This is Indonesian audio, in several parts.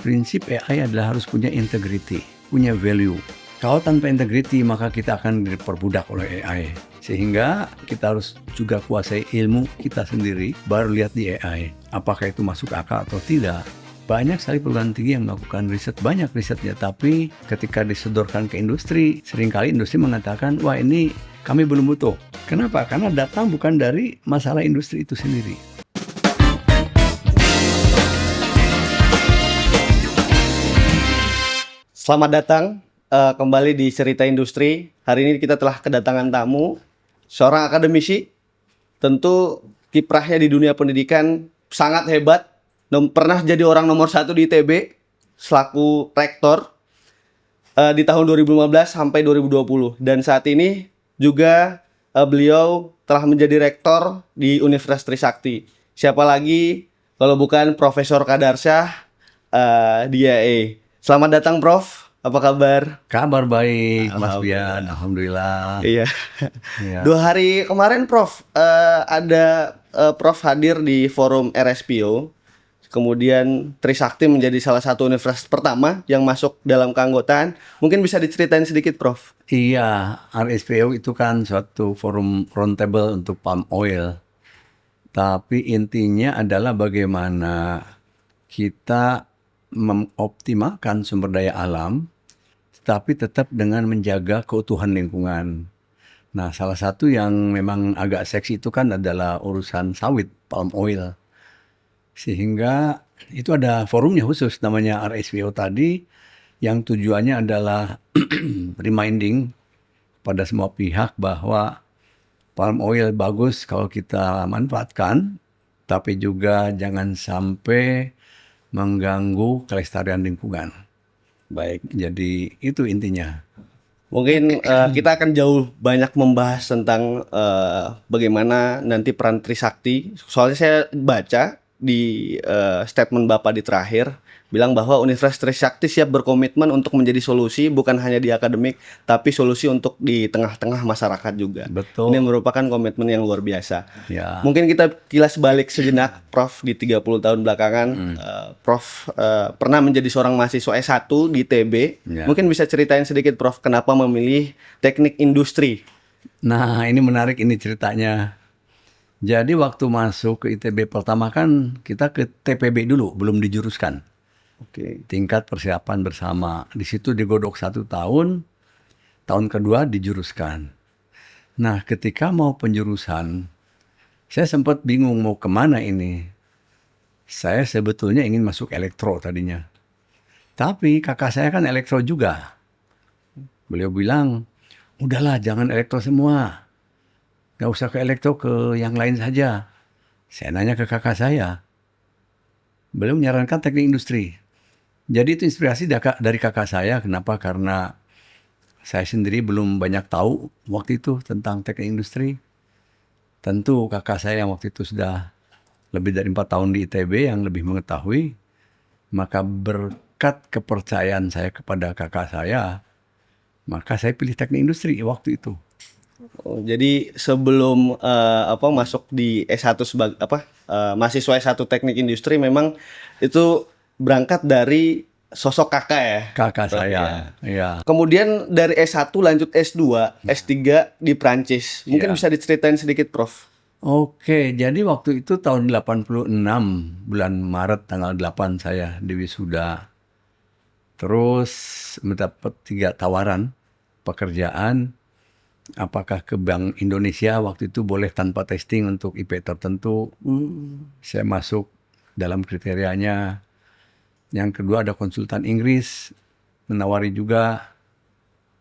prinsip AI adalah harus punya integrity, punya value. Kalau tanpa integrity maka kita akan diperbudak oleh AI. Sehingga kita harus juga kuasai ilmu kita sendiri, baru lihat di AI. Apakah itu masuk akal atau tidak. Banyak sekali perguruan tinggi yang melakukan riset, banyak risetnya. Tapi ketika disodorkan ke industri, seringkali industri mengatakan, wah ini kami belum butuh. Kenapa? Karena datang bukan dari masalah industri itu sendiri. Selamat datang kembali di Cerita Industri. Hari ini kita telah kedatangan tamu, seorang akademisi, tentu kiprahnya di dunia pendidikan sangat hebat. Pernah jadi orang nomor 1 di ITB selaku rektor di tahun 2015 sampai 2020. Dan saat ini juga beliau telah menjadi rektor di Universitas Trisakti. Siapa lagi kalau bukan Profesor Kadarsyah di IAE. Selamat datang Prof. Apa kabar? Kabar baik, Mas Bian. Alhamdulillah. Iya. Ya. 2 hari kemarin Prof, ada Prof hadir di forum RSPO. Kemudian Trisakti menjadi salah satu universitas pertama yang masuk dalam keanggotaan. Mungkin bisa diceritain sedikit Prof. Iya, RSPO itu kan suatu forum roundtable untuk palm oil. Tapi intinya adalah bagaimana kita mengoptimalkan sumber daya alam, tapi tetap dengan menjaga keutuhan lingkungan. Nah, salah satu yang memang agak seksi itu kan adalah urusan sawit, palm oil. Sehingga itu ada forumnya khusus namanya RSPO tadi, yang tujuannya adalah reminding pada semua pihak bahwa palm oil bagus kalau kita manfaatkan, tapi juga jangan sampai mengganggu kelestarian lingkungan. Baik. Jadi itu intinya. Mungkin kita akan jauh banyak membahas tentang bagaimana nanti peran Trisakti. Soalnya saya baca di statement Bapak di terakhir bilang bahwa Universitas Trisakti siap berkomitmen untuk menjadi solusi bukan hanya di akademik tapi solusi untuk di tengah-tengah masyarakat juga. Betul. Ini merupakan komitmen yang luar biasa. Ya. Mungkin kita kilas balik sejenak Prof di 30 tahun belakangan. Prof pernah menjadi seorang mahasiswa S1 di ITB. Ya. Mungkin bisa ceritain sedikit Prof kenapa memilih teknik industri? Nah, ini menarik ini ceritanya. Jadi waktu masuk ke ITB pertama kan kita ke TPB dulu, belum dijuruskan. Oke. Tingkat persiapan bersama. Di situ digodok 1 tahun, tahun kedua dijuruskan. Nah, ketika mau penjurusan, saya sempat bingung mau kemana ini. Saya sebetulnya ingin masuk elektro tadinya. Tapi kakak saya kan elektro juga. Beliau bilang, udahlah jangan elektro semua. Gak usah ke elektro, ke yang lain saja. Saya nanya ke kakak saya. Beliau menyarankan teknik industri. Jadi itu inspirasi dari kakak saya. Kenapa? Karena saya sendiri belum banyak tahu waktu itu tentang teknik industri. Tentu kakak saya yang waktu itu sudah lebih dari 4 tahun di ITB yang lebih mengetahui. Maka berkat kepercayaan saya kepada kakak saya, maka saya pilih teknik industri waktu itu. Oh, jadi sebelum masuk di S1 sebagai mahasiswa S1 teknik industri memang itu berangkat dari sosok kakak ya. Kakak Prof, saya, ya. Kemudian dari S1 lanjut S2, S3 di Prancis. Mungkin Ya. bisa diceritain sedikit Prof. Oke, jadi waktu itu tahun 86, bulan Maret tanggal 8 saya di wisuda. Terus mendapat 3 tawaran pekerjaan. Apakah ke Bank Indonesia waktu itu boleh tanpa testing untuk IP tertentu. Saya masuk dalam kriterianya. Yang kedua ada konsultan Inggris menawari juga.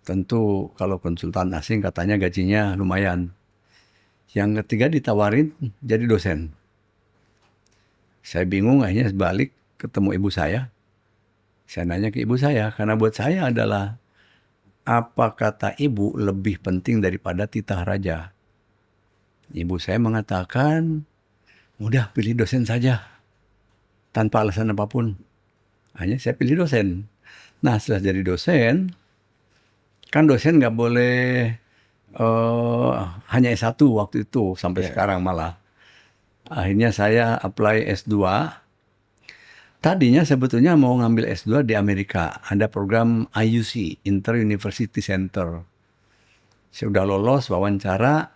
Tentu kalau konsultan asing katanya gajinya lumayan. Yang ketiga ditawarin jadi dosen. Saya bingung, akhirnya balik ketemu ibu saya. Saya nanya ke ibu saya, karena buat saya adalah apa kata ibu lebih penting daripada titah raja. Ibu saya mengatakan, udah pilih dosen saja, tanpa alasan apapun. Hanya saya pilih dosen. Nah setelah jadi dosen, kan dosen nggak boleh hanya S1 waktu itu, sampai sekarang malah. Akhirnya saya apply S2. Tadinya sebetulnya mau ngambil S2 di Amerika. Ada program IUC, Inter University Center. Saya udah lolos wawancara,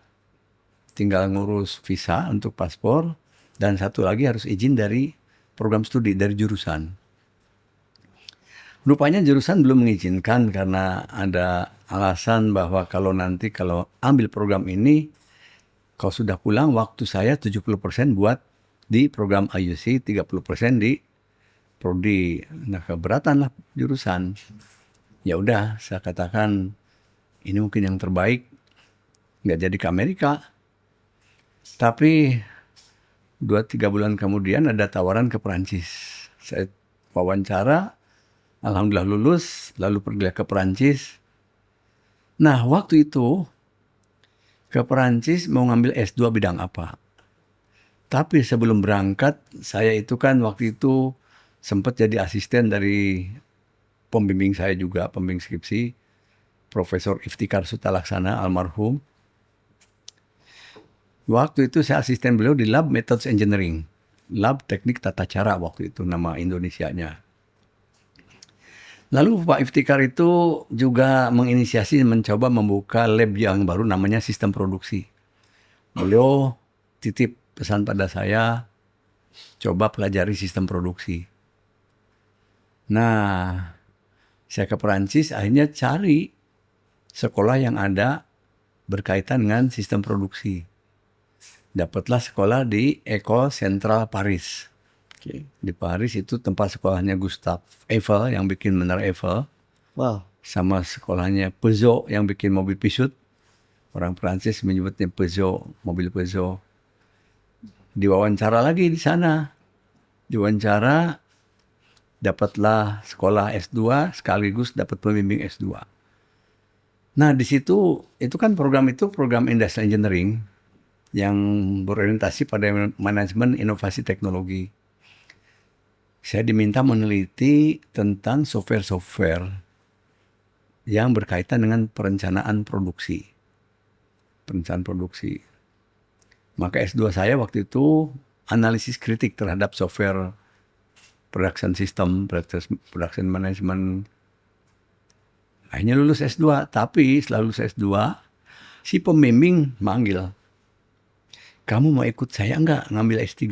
tinggal ngurus visa untuk paspor, dan satu lagi harus izin dari program studi, dari jurusan. Rupanya jurusan belum mengizinkan karena ada alasan bahwa kalau ambil program ini, kalau sudah pulang waktu saya 70% buat di program IUC, 30% di prodi. Nah, keberatan lah jurusan. Ya udah, saya katakan ini mungkin yang terbaik, nggak jadi ke Amerika. Tapi 2-3 bulan kemudian ada tawaran ke Perancis. Saya wawancara, alhamdulillah lulus, lalu pergi ke Perancis. Nah, waktu itu ke Perancis mau ngambil S2 bidang apa. Tapi sebelum berangkat, saya itu kan waktu itu sempat jadi asisten dari pembimbing saya juga, pembimbing skripsi, Profesor Iftikar Sutalaksana, almarhum. Waktu itu saya asisten beliau di Lab Methods Engineering. Lab Teknik Tata Cara waktu itu nama Indonesianya. Lalu Pak Iftikar itu juga menginisiasi mencoba membuka lab yang baru namanya sistem produksi. Beliau titip pesan pada saya, coba pelajari sistem produksi. Nah, saya ke Perancis akhirnya cari sekolah yang ada berkaitan dengan sistem produksi. Dapatlah sekolah di École Centrale Paris. Di Paris itu tempat sekolahnya Gustave Eiffel yang bikin menara Eiffel. Wow. Sama sekolahnya Peugeot yang bikin mobil Peugeot. Orang Prancis menyebutnya Peugeot, mobil Peugeot. Diwawancara lagi di sana. Diwawancara, dapatlah sekolah S2 sekaligus dapat pembimbing S2. Nah, di situ itu kan program Industrial Engineering yang berorientasi pada manajemen inovasi teknologi. Saya diminta meneliti tentang software-software yang berkaitan dengan perencanaan produksi. Perencanaan produksi. Maka S2 saya waktu itu analisis kritik terhadap software production system, production management. Akhirnya lulus S2, tapi setelah lulus S2, si pembimbing manggil, kamu mau ikut saya enggak ngambil S3?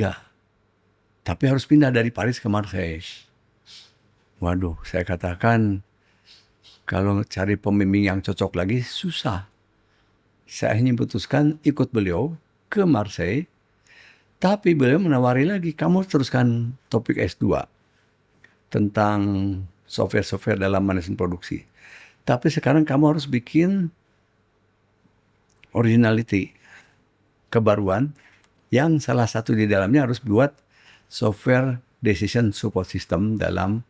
Tapi harus pindah dari Paris ke Marseille. Waduh, saya katakan kalau cari pembimbing yang cocok lagi susah. Saya akhirnya putuskan ikut beliau ke Marseille. Tapi beliau menawari lagi, kamu teruskan topik S2 tentang software-software dalam manajemen produksi. Tapi sekarang kamu harus bikin originality, kebaruan, yang salah satu di dalamnya harus buat software decision support system dalam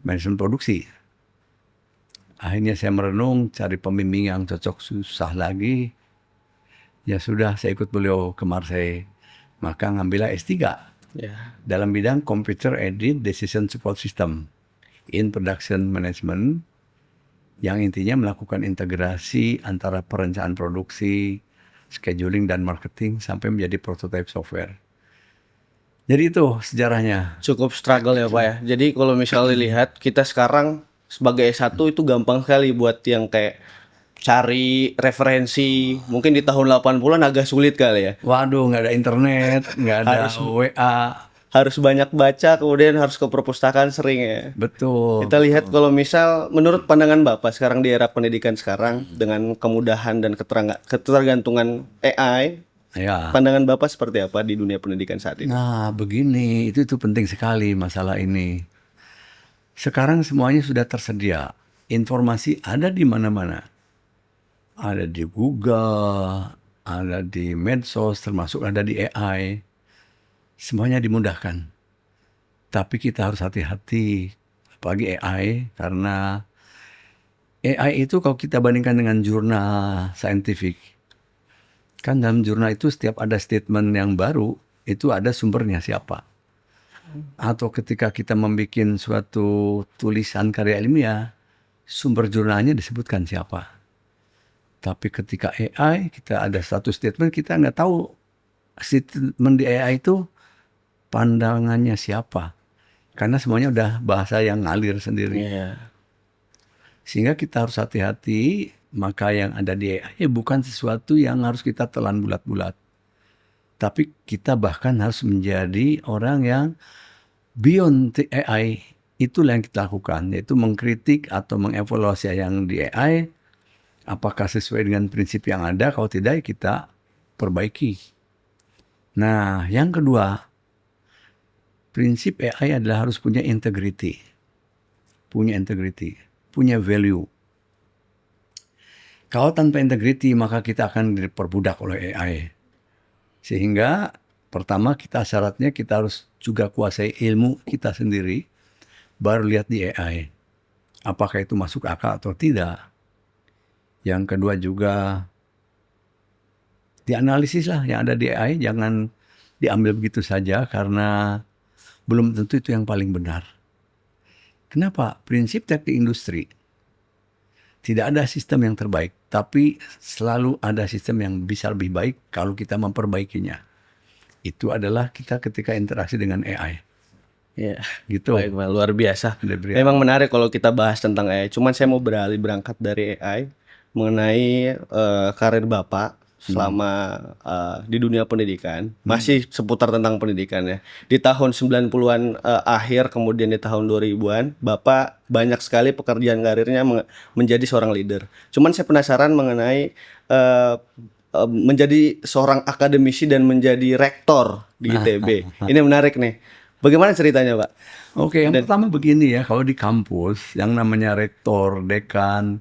manajemen produksi. Akhirnya saya merenung, cari pembimbing yang cocok susah lagi. Ya sudah, saya ikut beliau ke Marseille. Maka ngambillah S3 dalam bidang Computer Aided Decision Support System in Production Management, yang intinya melakukan integrasi antara perencanaan produksi, scheduling, dan marketing sampai menjadi prototype software. Jadi itu sejarahnya. Cukup struggle ya Pak ya. Jadi kalau misalnya lihat kita sekarang sebagai S1 itu gampang sekali buat yang kayak cari referensi. Mungkin di tahun 80-an agak sulit kali ya. Waduh, nggak ada internet, nggak ada WA. Harus banyak baca, kemudian harus ke perpustakaan sering ya. Betul. Kita lihat kalau misal menurut pandangan Bapak sekarang di era pendidikan sekarang dengan kemudahan dan ketergantungan AI, Ya. pandangan Bapak seperti apa di dunia pendidikan saat ini? Nah, begini, itu penting sekali masalah ini. Sekarang semuanya sudah tersedia. Informasi ada di mana-mana. Ada di Google, ada di medsos, termasuk ada di AI. Semuanya dimudahkan. Tapi kita harus hati-hati, apalagi AI, karena AI itu kalau kita bandingkan dengan jurnal saintifik, kan dalam jurnal itu setiap ada statement yang baru, itu ada sumbernya siapa. Atau ketika kita membuat suatu tulisan karya ilmiah, sumber jurnalnya disebutkan siapa. Tapi ketika AI, kita ada satu statement, kita nggak tahu statement di AI itu pandangannya siapa. Karena semuanya udah bahasa yang ngalir sendiri. Iya. Sehingga kita harus hati-hati, maka yang ada di AI bukan sesuatu yang harus kita telan bulat-bulat. Tapi kita bahkan harus menjadi orang yang beyond the AI. Itulah yang kita lakukan, yaitu mengkritik atau mengevaluasi yang di AI, apakah sesuai dengan prinsip yang ada, kalau tidak kita perbaiki. Nah, yang kedua, prinsip AI adalah harus punya integrity, punya value. Kalau tanpa integrity maka kita akan diperbudak oleh AI. Sehingga pertama syaratnya kita harus juga kuasai ilmu kita sendiri, baru lihat di AI. Apakah itu masuk akal atau tidak. Yang kedua juga dianalisis lah yang ada di AI, jangan diambil begitu saja karena belum tentu itu yang paling benar. Kenapa? Prinsip teknik industri. Tidak ada sistem yang terbaik, tapi selalu ada sistem yang bisa lebih baik kalau kita memperbaikinya. Itu adalah kita ketika interaksi dengan AI. Iya. Gitu. Baik, Pak. Luar biasa. Debrian. Memang menarik kalau kita bahas tentang AI. Cuman saya mau berangkat dari AI mengenai karir Bapak selama di dunia pendidikan. Masih seputar tentang pendidikan ya. Di tahun 90-an akhir, kemudian di tahun 2000-an, Bapak banyak sekali pekerjaan karirnya menjadi seorang leader. Cuman saya penasaran mengenai menjadi seorang akademisi dan menjadi rektor di ITB. Ini menarik nih. Bagaimana ceritanya, Pak? Oke, yang pertama begini ya, kalau di kampus yang namanya rektor, dekan,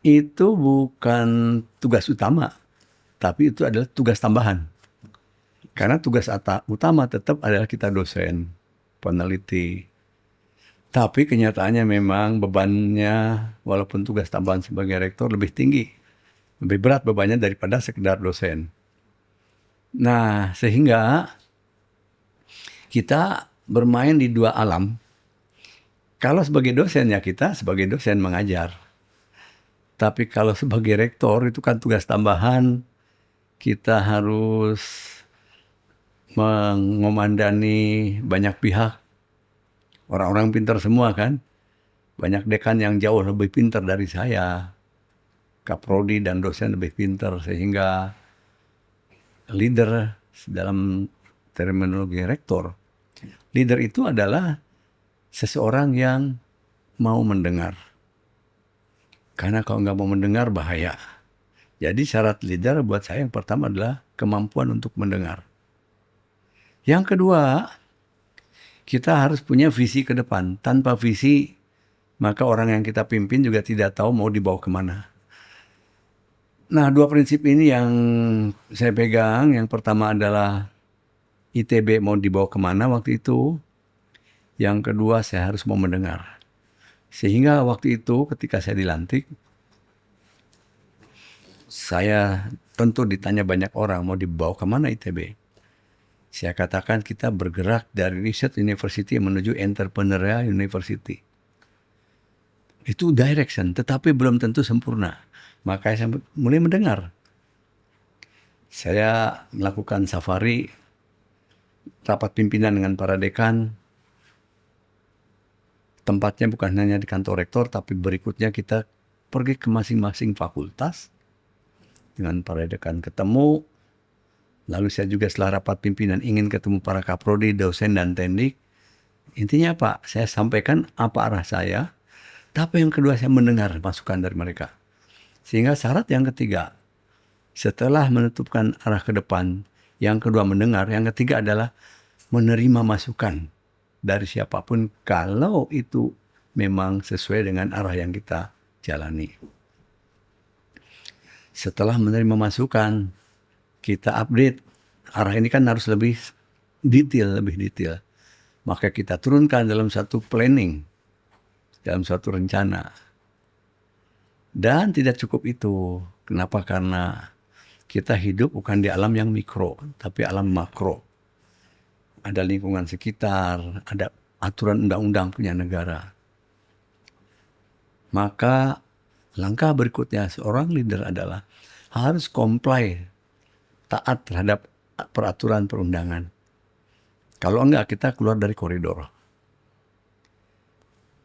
itu bukan tugas utama, tapi itu adalah tugas tambahan. Karena tugas utama tetap adalah kita dosen, peneliti. Tapi kenyataannya memang bebannya, walaupun tugas tambahan sebagai rektor lebih tinggi, lebih berat bebannya daripada sekedar dosen. Nah, sehingga kita bermain di dua alam. Kalau sebagai dosen ya kita sebagai dosen mengajar. Tapi kalau sebagai rektor itu kan tugas tambahan. Kita harus mengomandani banyak pihak. Orang-orang pintar semua kan. Banyak dekan yang jauh lebih pintar dari saya. Kaprodi dan dosen lebih pintar. Sehingga leader dalam terminologi rektor. Leader itu adalah seseorang yang mau mendengar. Karena kalau nggak mau mendengar bahaya. Jadi syarat leader buat saya yang pertama adalah kemampuan untuk mendengar. Yang kedua, kita harus punya visi ke depan. Tanpa visi, maka orang yang kita pimpin juga tidak tahu mau dibawa kemana. Nah, dua prinsip ini yang saya pegang. Yang pertama adalah ITB mau dibawa kemana waktu itu. Yang kedua, saya harus mau mendengar. Sehingga waktu itu ketika saya dilantik, saya tentu ditanya banyak orang mau dibawa kemana ITB. Saya katakan kita bergerak dari research university menuju entrepreneurial university. Itu direction, tetapi belum tentu sempurna. Maka saya mulai mendengar. Saya melakukan safari, rapat pimpinan dengan para dekan. Tempatnya bukan hanya di kantor rektor, tapi berikutnya kita pergi ke masing-masing fakultas. Dengan para dekan ketemu. Lalu saya juga setelah rapat pimpinan ingin ketemu para kaprodi, dosen, dan tendik. Intinya apa? Saya sampaikan apa arah saya. Tapi yang kedua saya mendengar masukan dari mereka. Sehingga syarat yang ketiga, setelah menentukan arah ke depan, yang kedua mendengar, yang ketiga adalah menerima masukan dari siapapun kalau itu memang sesuai dengan arah yang kita jalani. Setelah menerima masukan, kita update. Arah ini kan harus lebih detail. Maka kita turunkan dalam satu planning, dalam satu rencana. Dan tidak cukup itu. Kenapa? Karena kita hidup bukan di alam yang mikro, tapi alam makro. Ada lingkungan sekitar, ada aturan undang-undang punya negara. Maka langkah berikutnya seorang leader adalah harus comply, taat terhadap peraturan perundangan. Kalau enggak kita keluar dari koridor.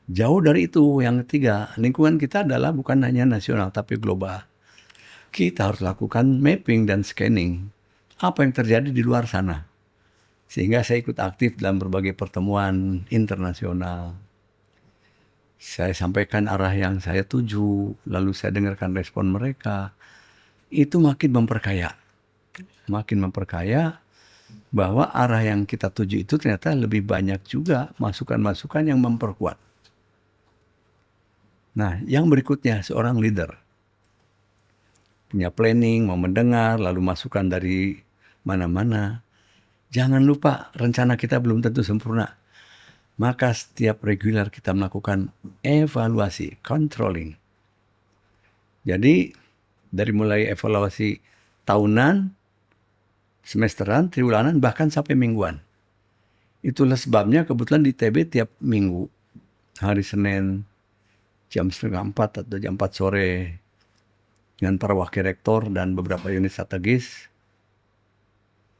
Jauh dari itu, yang ketiga, lingkungan kita adalah bukan hanya nasional tapi global. Kita harus lakukan mapping dan scanning apa yang terjadi di luar sana. Sehingga saya ikut aktif dalam berbagai pertemuan internasional. Saya sampaikan arah yang saya tuju, lalu saya dengarkan respon mereka. Itu makin memperkaya bahwa arah yang kita tuju itu ternyata lebih banyak juga masukan-masukan yang memperkuat. Nah, yang berikutnya seorang leader punya planning, mau mendengar, lalu masukan dari mana-mana. Jangan lupa rencana kita belum tentu sempurna. Maka setiap reguler kita melakukan evaluasi, controlling. Jadi dari mulai evaluasi tahunan, semesteran, triwulanan, bahkan sampai mingguan. Itulah sebabnya kebetulan di TB tiap minggu, hari Senin jam 3:30 atau jam 4 sore, dengan para wakil rektor dan beberapa unit strategis,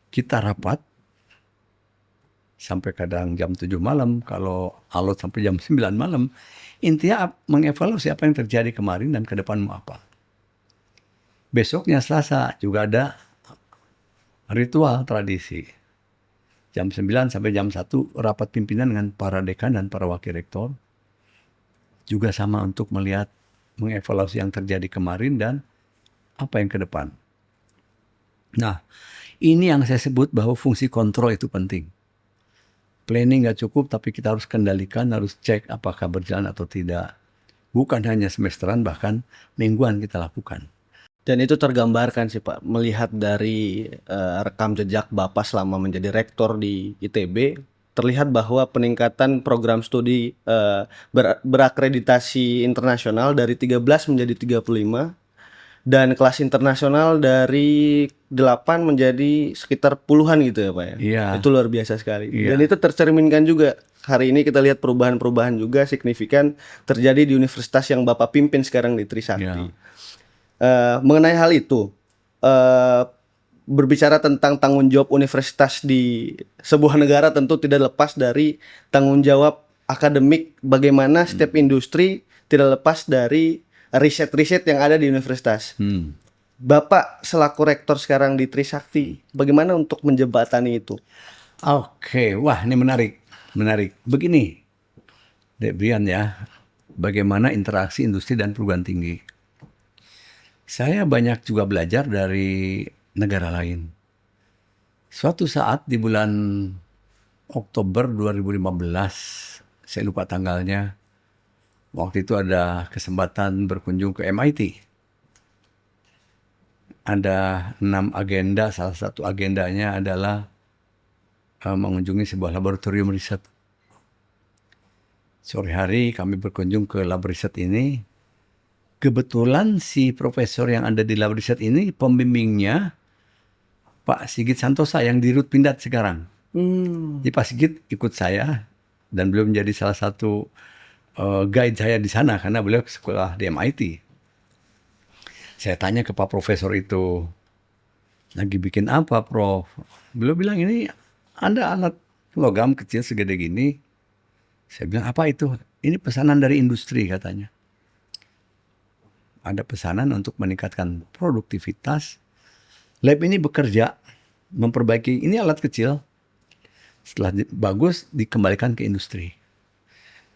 kita rapat sampai kadang jam 7 malam, kalau alot sampai jam 9 malam. Intinya mengevaluasi apa yang terjadi kemarin dan ke depan mau apa. Besoknya Selasa juga ada ritual tradisi. Jam 9 sampai jam 1 rapat pimpinan dengan para dekan dan para wakil rektor. Juga sama untuk melihat, mengevaluasi yang terjadi kemarin dan apa yang ke depan. Nah, ini yang saya sebut bahwa fungsi kontrol itu penting. Planning nggak cukup, tapi kita harus kendalikan, harus cek apakah berjalan atau tidak. Bukan hanya semesteran, bahkan mingguan kita lakukan. Dan itu tergambarkan sih Pak, melihat dari rekam jejak Bapak selama menjadi rektor di ITB, terlihat bahwa peningkatan program studi berakreditasi internasional dari 13 menjadi 35, dan kelas internasional dari 8 menjadi sekitar puluhan gitu ya Pak ya. Iya. Itu luar biasa sekali. Iya. Dan itu tercerminkan juga. Hari ini kita lihat perubahan-perubahan juga signifikan terjadi di universitas yang Bapak pimpin sekarang di Trisakti. Iya. Mengenai hal itu, berbicara tentang tanggung jawab universitas di sebuah negara tentu tidak lepas dari tanggung jawab akademik, bagaimana setiap industri tidak lepas dari riset-riset yang ada di universitas. Bapak selaku rektor sekarang di Trisakti, bagaimana untuk menjembatani itu? Oke, wah ini menarik. Begini, Dek Brian ya, bagaimana interaksi industri dan perguruan tinggi. Saya banyak juga belajar dari negara lain. Suatu saat di bulan Oktober 2015, saya lupa tanggalnya, waktu itu ada kesempatan berkunjung ke MIT. Ada 6 agenda, salah satu agendanya adalah mengunjungi sebuah laboratorium riset. Sore hari kami berkunjung ke lab riset ini. Kebetulan si profesor yang ada di lab riset ini pembimbingnya Pak Sigit Santosa yang di Rut Pindad sekarang. Jadi Pak Sigit ikut saya dan beliau menjadi salah satu guide saya di sana karena beliau sekolah di MIT. Saya tanya ke Pak Profesor itu, lagi bikin apa Prof? Beliau bilang ini ada alat logam kecil segede gini. Saya bilang apa itu? Ini pesanan dari industri katanya. Ada pesanan untuk meningkatkan produktivitas. Lab ini bekerja memperbaiki, ini alat kecil. Setelah bagus dikembalikan ke industri.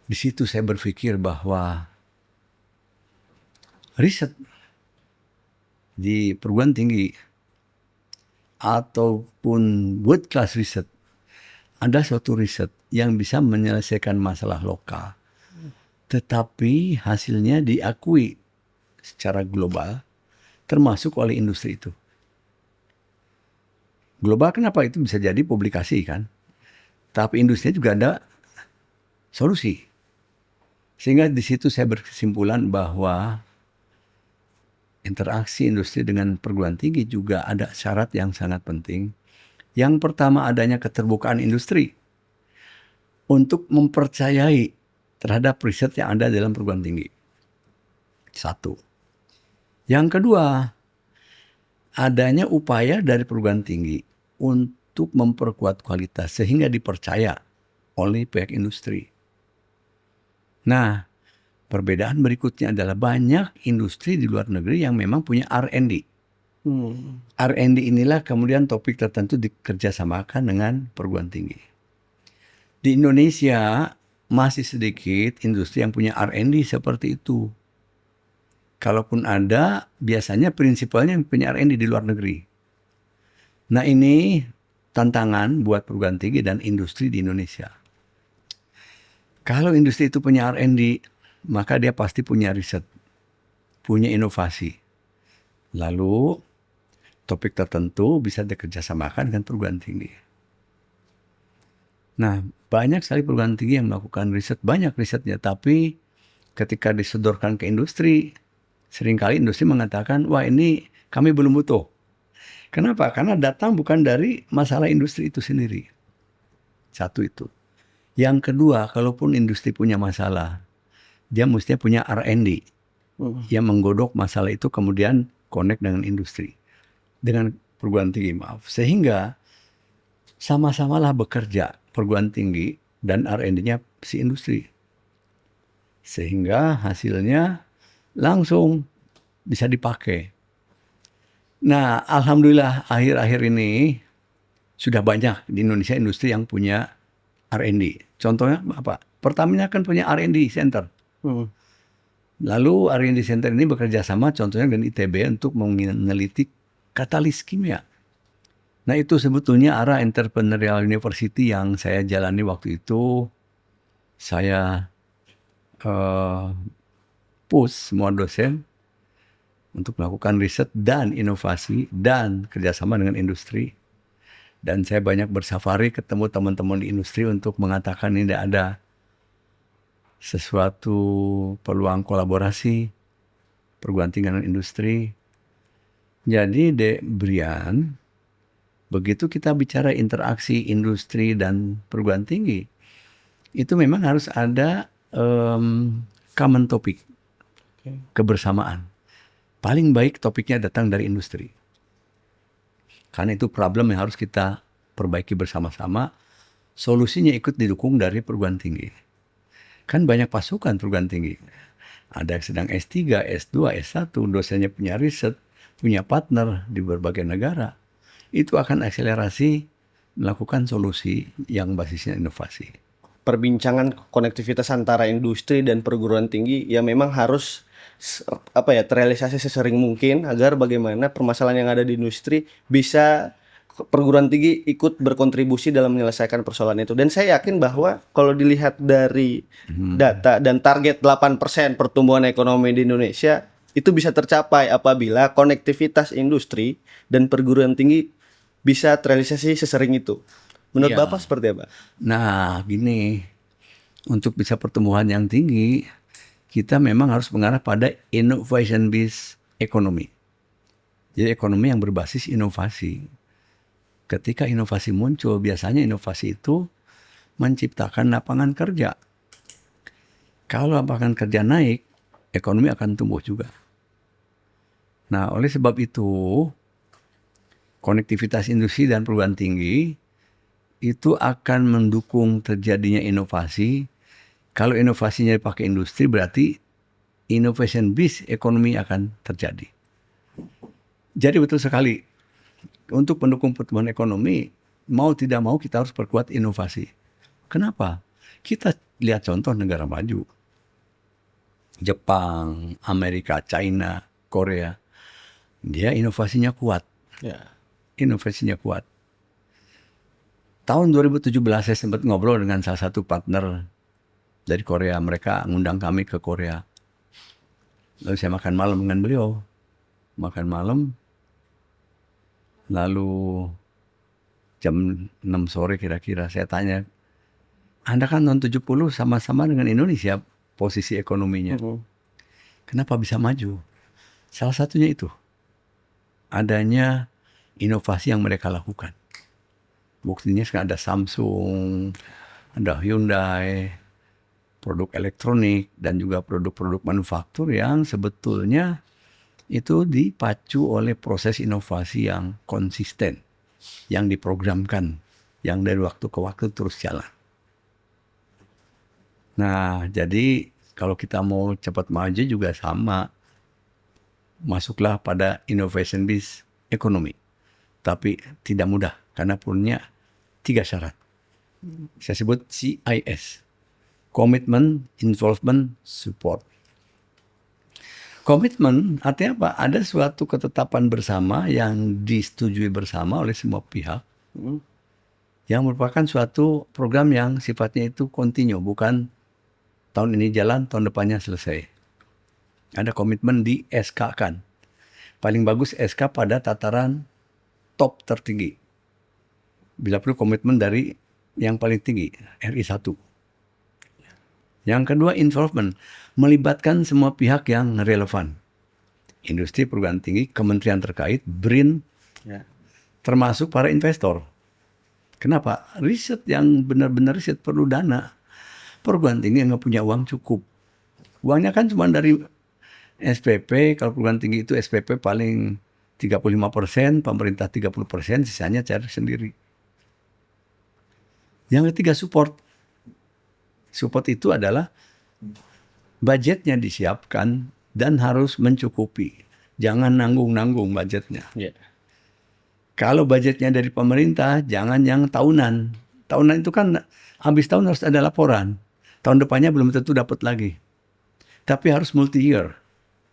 Di situ saya berpikir bahwa riset di perguruan tinggi ataupun world class riset, ada suatu riset yang bisa menyelesaikan masalah lokal, tetapi hasilnya diakui secara global, termasuk oleh industri itu. Global kenapa? Itu bisa jadi publikasi kan, tapi industri juga ada solusi. Sehingga di situ saya berkesimpulan bahwa interaksi industri dengan perguruan tinggi juga ada syarat yang sangat penting. Yang pertama adanya keterbukaan industri untuk mempercayai terhadap riset yang ada dalam perguruan tinggi. Satu. Yang kedua, adanya upaya dari perguruan tinggi untuk memperkuat kualitas sehingga dipercaya oleh pihak industri. Nah, perbedaan berikutnya adalah banyak industri di luar negeri yang memang punya R&D. R&D inilah kemudian topik tertentu dikerjasamakan dengan perguruan tinggi. Di Indonesia masih sedikit industri yang punya R&D seperti itu. Kalaupun ada, biasanya prinsipalnya yang punya R&D di luar negeri. Nah, ini tantangan buat perguruan tinggi dan industri di Indonesia. Kalau industri itu punya R&D, maka dia pasti punya riset, punya inovasi. Lalu topik tertentu bisa dikerjasamakan dengan perguruan tinggi. Nah, banyak sekali perguruan tinggi yang melakukan riset, banyak risetnya, tapi ketika disodorkan ke industri, seringkali industri mengatakan, wah ini kami belum butuh. Kenapa? Karena datang bukan dari masalah industri itu sendiri. Satu itu. Yang kedua, kalaupun industri punya masalah, dia mestinya punya R&D yang menggodok masalah itu kemudian connect dengan industri. Dengan perguruan tinggi, maaf. Sehingga sama-samalah bekerja perguruan tinggi dan R&D-nya si industri. Sehingga hasilnya langsung bisa dipakai. Nah, alhamdulillah akhir-akhir ini sudah banyak di Indonesia industri yang punya R&D. Contohnya apa? Pertamina kan punya R&D Center. Lalu R&D Center ini bekerja sama contohnya dengan ITB untuk meneliti katalis kimia. Nah, itu sebetulnya arah entrepreneurial university yang saya jalani waktu itu. Saya push semua dosen untuk melakukan riset dan inovasi dan kerjasama dengan industri. Dan saya banyak bersafari ketemu teman-teman di industri untuk mengatakan ini ada sesuatu peluang kolaborasi perguruan tinggi dengan industri. Jadi Brian, begitu kita bicara interaksi industri dan perguruan tinggi, itu memang harus ada common topic, kebersamaan. Paling baik topiknya datang dari industri. Karena itu problem yang harus kita perbaiki bersama-sama. Solusinya ikut didukung dari perguruan tinggi. Kan banyak pasukan perguruan tinggi. Ada yang sedang S3, S2, S1, dosennya punya riset, punya partner di berbagai negara. Itu akan akselerasi melakukan solusi yang basisnya inovasi. Perbincangan konektivitas antara industri dan perguruan tinggi ya memang harus terrealisasi sesering mungkin agar bagaimana permasalahan yang ada di industri bisa perguruan tinggi ikut berkontribusi dalam menyelesaikan persoalan itu. Dan saya yakin bahwa kalau dilihat dari data dan target 8% pertumbuhan ekonomi di Indonesia itu bisa tercapai apabila konektivitas industri dan perguruan tinggi bisa terrealisasi sesering itu. Menurut Iya. Bapak seperti apa? Nah, gini, untuk bisa pertumbuhan yang tinggi, kita memang harus mengarah pada innovation based economy. Jadi ekonomi yang berbasis inovasi. Ketika inovasi muncul, biasanya inovasi itu menciptakan lapangan kerja. Kalau lapangan kerja naik, ekonomi akan tumbuh juga. Nah, oleh sebab itu, konektivitas industri dan perguruan tinggi itu akan mendukung terjadinya inovasi. Kalau inovasinya dipakai industri, berarti innovation based ekonomi akan terjadi. Jadi betul sekali, untuk mendukung pertumbuhan ekonomi, mau tidak mau kita harus perkuat inovasi. Kenapa? Kita lihat contoh negara maju. Jepang, Amerika, China, Korea. Dia inovasinya kuat. Ya. Inovasinya kuat. Tahun 2017 saya sempat ngobrol dengan salah satu partner dari Korea. Mereka ngundang kami ke Korea. Lalu saya makan malam dengan beliau. Makan malam. Lalu jam 6 sore kira-kira saya tanya, Anda kan tahun 70 sama-sama dengan Indonesia posisi ekonominya. Kenapa bisa maju? Salah satunya itu. Adanya inovasi yang mereka lakukan. Buktinya sekarang ada Samsung, ada Hyundai, produk elektronik, dan juga produk-produk manufaktur yang sebetulnya itu dipacu oleh proses inovasi yang konsisten, yang diprogramkan, yang dari waktu ke waktu terus jalan. Nah, jadi Kalau kita mau cepat maju juga sama, masuklah pada innovation based economy. Tapi tidak mudah karena punya 3 syarat. Saya sebut CIS. Commitment, Involvement, Support. Komitmen artinya apa? Ada suatu ketetapan bersama yang disetujui bersama oleh semua pihak yang merupakan suatu program yang sifatnya itu continue, bukan tahun ini jalan, tahun depannya selesai. Ada komitmen di SK kan. Paling bagus SK pada tataran top tertinggi. Bila perlu komitmen dari yang paling tinggi, RI 1. Yang kedua, involvement. Melibatkan semua pihak yang relevan. Industri, perguruan tinggi, kementerian terkait, BRIN, termasuk para investor. Kenapa? Riset yang benar-benar riset perlu dana. Perguruan tinggi yang nggak punya uang cukup. Uangnya kan cuma dari SPP, kalau perguruan tinggi itu SPP paling 35%, pemerintah 30%, sisanya cari sendiri. Yang ketiga, support. Support itu adalah budgetnya disiapkan dan harus mencukupi. Jangan nanggung-nanggung budgetnya. Kalau budgetnya dari pemerintah, jangan yang tahunan. Tahunan itu kan habis tahun harus ada laporan. Tahun depannya belum tentu dapat lagi. Tapi harus multi-year.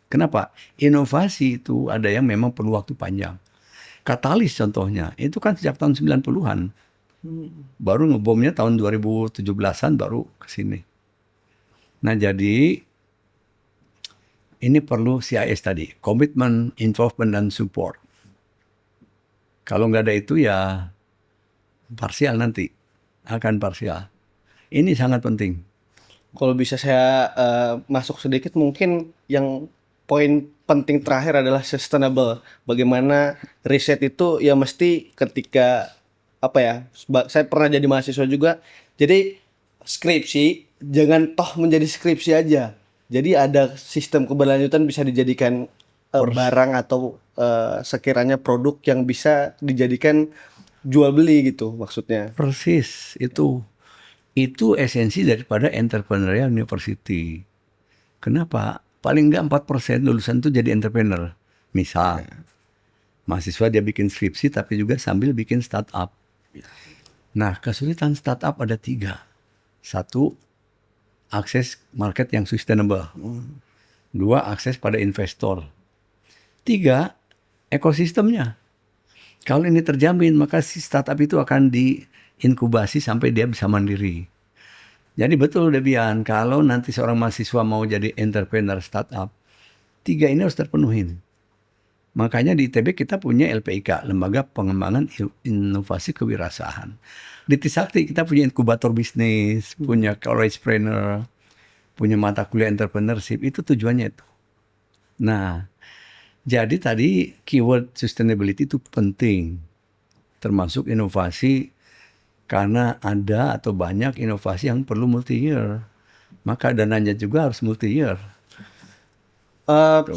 Kenapa? Inovasi itu ada yang memang perlu waktu panjang. Katalis contohnya, itu kan sejak tahun 90-an. Baru ngebomnya tahun 2017-an baru ke sini. Nah jadi ini perlu CIS tadi, komitmen, involvement, dan support. Kalau nggak ada itu ya parsial nanti, akan parsial. Ini sangat penting. Kalau bisa saya masuk sedikit, mungkin yang poin penting terakhir adalah sustainable. Bagaimana riset itu ya mesti ketika apa ya? Saya pernah jadi mahasiswa juga. Jadi skripsi jangan toh menjadi skripsi aja. Jadi ada sistem keberlanjutan, bisa dijadikan barang atau sekiranya produk yang bisa dijadikan jual beli gitu maksudnya. Persis itu esensi daripada entrepreneurial university. Kenapa? Paling nggak 4% lulusan itu jadi entrepreneur. Misal, mahasiswa dia bikin skripsi tapi juga sambil bikin startup. Nah, kesulitan startup ada 3. 1, akses market yang sustainable. 2, akses pada investor. 3, ekosistemnya. Kalau ini terjamin, maka si startup itu akan diinkubasi sampai dia bisa mandiri. Jadi betul Debian, kalau nanti seorang mahasiswa mau jadi entrepreneur startup, 3 ini harus terpenuhi. Makanya di ITB kita punya LPIK, Lembaga Pengembangan Inovasi Kewirausahaan. Di Trisakti kita punya inkubator bisnis, punya collegepreneur, punya mata kuliah entrepreneurship, itu tujuannya itu. Nah, jadi tadi keyword sustainability itu penting, termasuk inovasi. Karena ada atau banyak inovasi yang perlu multi-year. Maka dananya juga harus multi-year.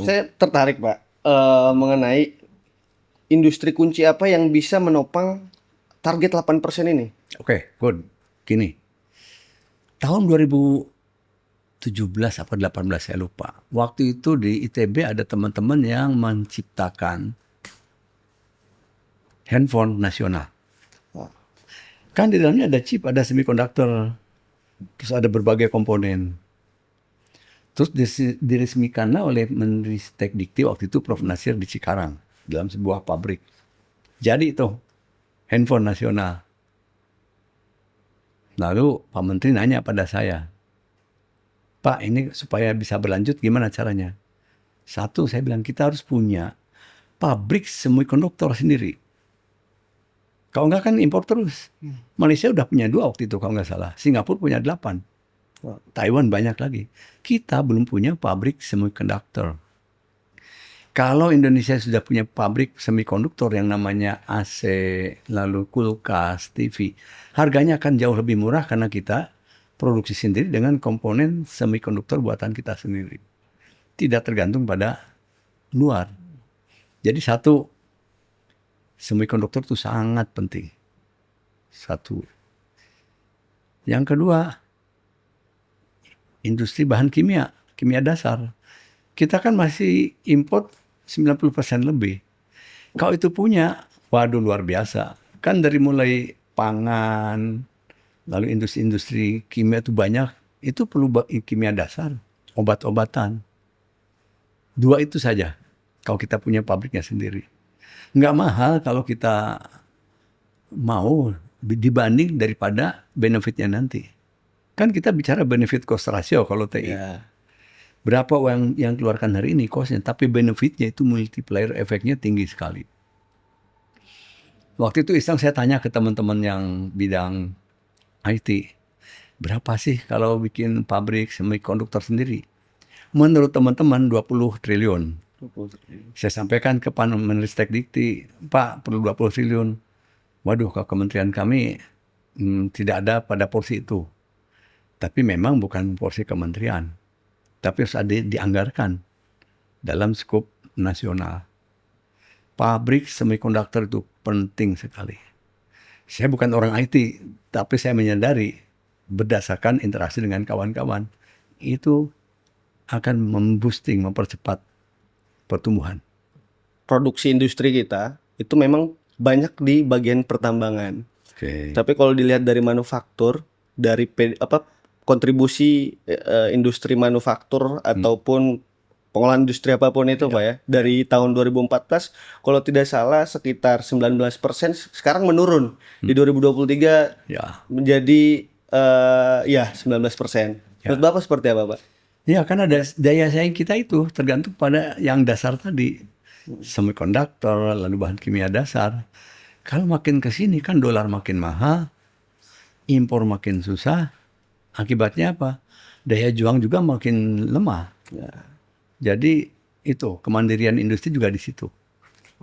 Saya tertarik Pak mengenai industri kunci apa yang bisa menopang target 8% ini. Oke, good. Gini, tahun 2017 apa 18 saya lupa. Waktu itu di ITB ada teman-teman yang menciptakan handphone nasional. Kan di dalamnya ada chip, ada semikonduktor, terus ada berbagai komponen. Terus diresmikanlah oleh Menteri Dikti waktu itu Prof. Nasir di Cikarang dalam sebuah pabrik. Jadi itu handphone nasional. Lalu Pak Menteri nanya pada saya, Pak ini supaya bisa berlanjut gimana caranya? 1, saya bilang kita harus punya pabrik semikonduktor sendiri. Kalau enggak kan impor terus. Malaysia udah punya 2 waktu itu kalau nggak salah. Singapura punya 8. Taiwan banyak lagi. Kita belum punya pabrik semikonduktor. Kalau Indonesia sudah punya pabrik semikonduktor yang namanya AC, lalu kulkas, TV, harganya akan jauh lebih murah karena kita produksi sendiri dengan komponen semikonduktor buatan kita sendiri. Tidak tergantung pada luar. Jadi 1, semikonduktor itu sangat penting. 1. Yang kedua, industri bahan kimia, kimia dasar. Kita kan masih import 90% lebih. Kalau itu punya, waduh luar biasa. Kan dari mulai pangan, lalu industri-industri kimia itu banyak, itu perlu kimia dasar, obat-obatan. Dua itu saja, kalau kita punya pabriknya sendiri. Nggak mahal kalau kita mau dibanding daripada benefitnya nanti. Kan kita bicara benefit cost ratio kalau TI. Ya. Berapa uang yang keluarkan hari ini costnya, tapi benefitnya itu multiplier efeknya tinggi sekali. Waktu itu iseng saya tanya ke teman-teman yang bidang IT, berapa sih kalau bikin pabrik semikonduktor sendiri? Menurut teman-teman 20 triliun. Saya sampaikan ke Pak Menristek Dikti, Pak perlu 20 triliun. Waduh, kalau kementerian kami tidak ada pada porsi itu. Tapi memang bukan porsi kementerian. Tapi harus ada dianggarkan dalam skop nasional. Pabrik semikonduktor itu penting sekali. Saya bukan orang IT, tapi saya menyadari berdasarkan interaksi dengan kawan-kawan, itu akan memboosting, mempercepat pertumbuhan. Produksi industri kita itu memang banyak di bagian pertambangan. Oke. Tapi kalau dilihat dari manufaktur, dari kontribusi industri manufaktur ataupun pengolahan industri apapun itu Pak ya, dari tahun 2014 kalau tidak salah sekitar 19%, sekarang menurun di 2023 Ya. menjadi ya 19%. Menurut Bapak seperti apa Pak? Ya, kan ada daya saing kita itu tergantung pada yang dasar tadi. Semikonduktor, lalu bahan kimia dasar. Kalau makin ke sini kan dolar makin mahal, impor makin susah. Akibatnya apa? Daya juang juga makin lemah. Ya. Jadi itu kemandirian industri juga di situ.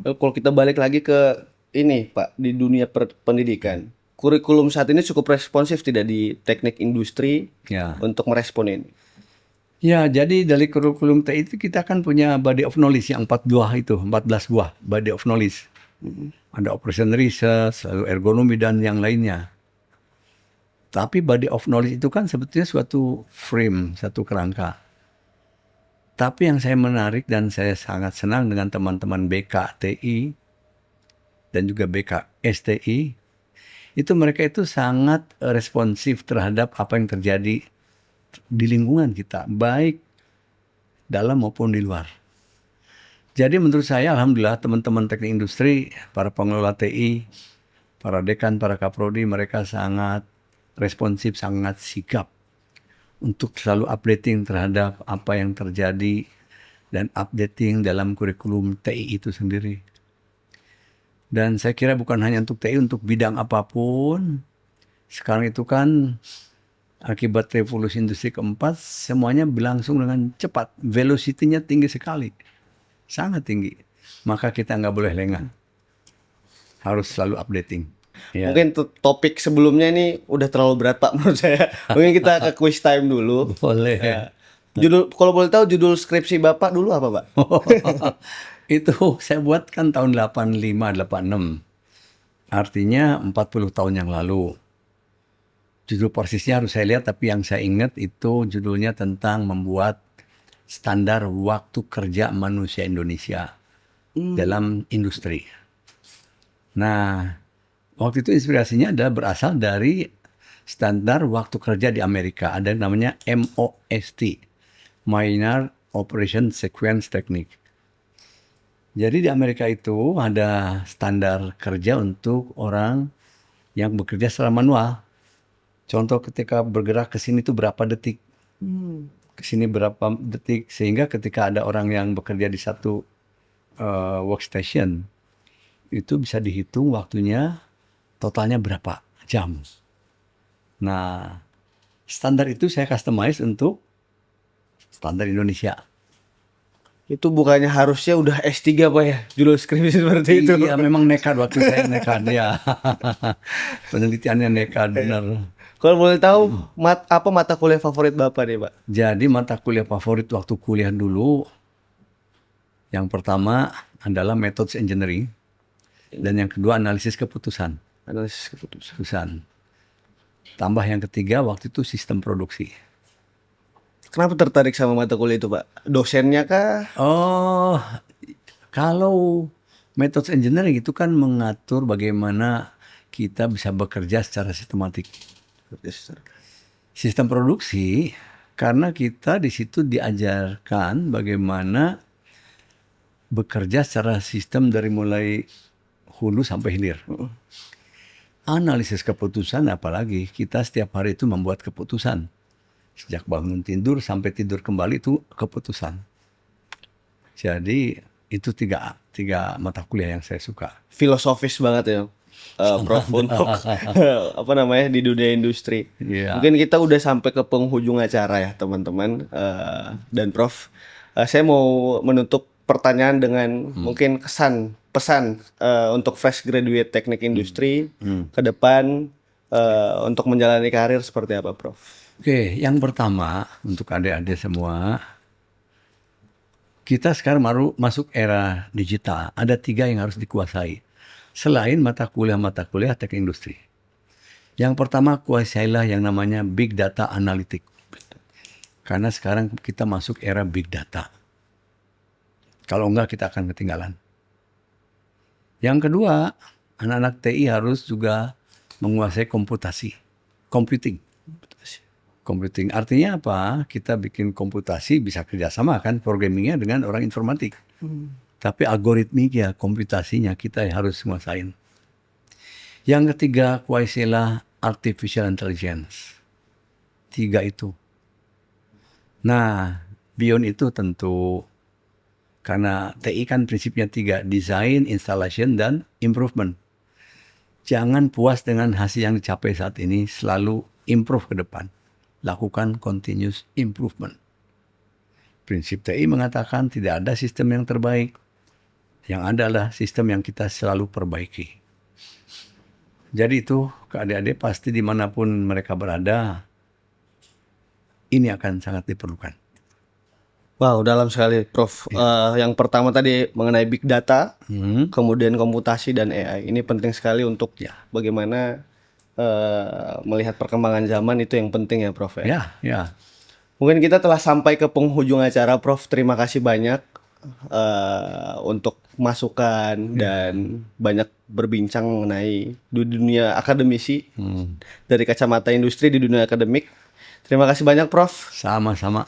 Kalau kita balik lagi ke ini Pak, di dunia pendidikan, kurikulum saat ini cukup responsif tidak di teknik industri Ya. untuk merespon ini? Ya, jadi dari kurikulum TI itu kita kan punya body of knowledge yang 14 buah body of knowledge. Ada operation research, lalu ergonomi dan yang lainnya. Tapi body of knowledge itu kan sebetulnya suatu frame, satu kerangka. Tapi yang saya menarik dan saya sangat senang dengan teman-teman BKTI dan juga BKSTI, itu mereka itu sangat responsif terhadap apa yang terjadi di lingkungan kita, baik dalam maupun di luar. Jadi menurut saya alhamdulillah teman-teman teknik industri, para pengelola TI, para dekan, para kaprodi, mereka sangat responsif, sangat sigap untuk selalu updating terhadap apa yang terjadi dan updating dalam kurikulum TI itu sendiri. Dan saya kira bukan hanya untuk TI, untuk bidang apapun. Sekarang itu kan akibat revolusi industri keempat, semuanya berlangsung dengan cepat. Velocity-nya tinggi sekali. Sangat tinggi. Maka kita nggak boleh lengah. Harus selalu updating. Ya. Mungkin topik sebelumnya ini udah terlalu berat Pak menurut saya. Mungkin kita ke quiz time dulu. Boleh. Ya. Judul, kalau boleh tahu judul skripsi Bapak dulu apa Pak? Itu saya buat kan tahun 85, 86. Artinya 40 tahun yang lalu. Judul persisnya harus saya lihat, tapi yang saya ingat itu judulnya tentang membuat standar waktu kerja manusia Indonesia dalam industri. Nah, waktu itu inspirasinya adalah berasal dari standar waktu kerja di Amerika. Ada yang namanya MOST, Minor Operation Sequence Technique. Jadi di Amerika itu ada standar kerja untuk orang yang bekerja secara manual. Contoh ketika bergerak ke sini itu berapa detik, ke sini berapa detik, sehingga ketika ada orang yang bekerja di satu workstation, itu bisa dihitung waktunya totalnya berapa jam. Nah, standar itu saya customize untuk standar Indonesia. Itu bukannya harusnya udah S3 Pak ya, judul skripsi seperti itu? Iya, memang nekat waktu saya nekat ya. Penelitiannya nekat benar. Kalau boleh tahu apa mata kuliah favorit Bapak nih Pak? Jadi mata kuliah favorit waktu kuliah dulu, yang pertama adalah methods engineering, dan yang kedua analisis keputusan. Analisis keputusan. Tambah yang ketiga waktu itu sistem produksi. Kenapa tertarik sama mata kuliah itu, Pak? Dosennya kah? Oh, kalau metode engineering itu kan mengatur bagaimana kita bisa bekerja secara sistematik. Sistem produksi, karena kita di situ diajarkan bagaimana bekerja secara sistem dari mulai hulu sampai hilir. Analisis keputusan, apalagi kita setiap hari itu membuat keputusan. Sejak bangun tidur sampai tidur kembali itu keputusan. Jadi itu tiga mata kuliah yang saya suka. Filosofis banget ya, Prof, untuk apa namanya di dunia industri. Iya. Mungkin kita udah sampai ke penghujung acara ya teman-teman. Dan Prof, saya mau menutup pertanyaan dengan mungkin pesan untuk fresh graduate teknik industri ke depan untuk menjalani karir seperti apa, Prof? Oke, yang pertama untuk adik-adik semua, kita sekarang baru masuk era digital. Ada 3 yang harus dikuasai. Selain mata kuliah teknik industri. Yang pertama, kuasailah yang namanya Big Data Analytics. Karena sekarang kita masuk era Big Data. Kalau enggak, kita akan ketinggalan. Yang kedua, anak-anak TI harus juga menguasai computing. Computing artinya apa? Kita bikin komputasi bisa kerjasama kan programmingnya dengan orang informatik. Tapi algoritmiknya, komputasinya kita harus menguasain. Yang ketiga, kuasailah artificial intelligence. 3 itu. Nah, beyond itu tentu karena TI kan prinsipnya 3, design, installation, dan improvement. Jangan puas dengan hasil yang dicapai saat ini, selalu improve ke depan. Lakukan continuous improvement. Prinsip TI mengatakan tidak ada sistem yang terbaik. Yang ada adalah sistem yang kita selalu perbaiki. Jadi itu ke adik-adik pasti dimanapun mereka berada, ini akan sangat diperlukan. Wow, dalam sekali, Prof. Yang pertama tadi mengenai big data, kemudian komputasi dan AI. Ini penting sekali untuk bagaimana melihat perkembangan zaman, itu yang penting ya, Prof. Ya. Mungkin kita telah sampai ke penghujung acara, Prof. Terima kasih banyak untuk masukan dan banyak berbincang mengenai dunia akademisi dari kacamata industri di dunia akademik. Terima kasih banyak, Prof. Sama-sama.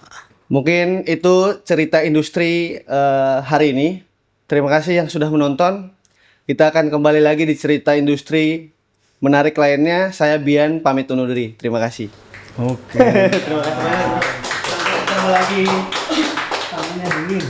Mungkin itu cerita industri hari ini. Terima kasih yang sudah menonton. Kita akan kembali lagi di cerita industri menarik lainnya. Saya Bian pamit undur diri. Terima kasih. Oke. Terima kasih banyak. Sampai ketemu lagi. Tangannya dingin.